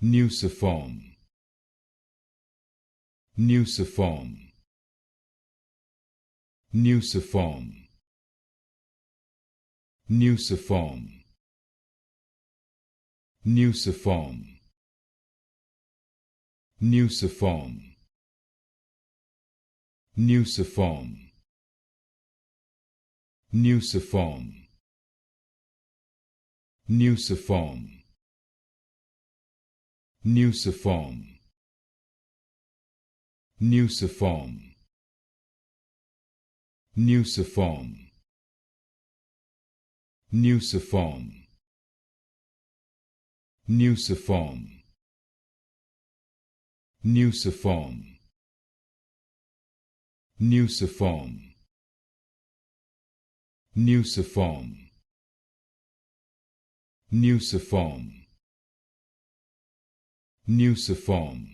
Nuciform, Nuciform, Nuciform, Nuciform, Nuciform, Nuciform, Nuciform, Nuciform, Nuciform, Nuciform, Nuciform, Nuciform, Nuciform, Nuciform, Nuciform, Nuciform, Nuciform, Nuciform, Nuciform,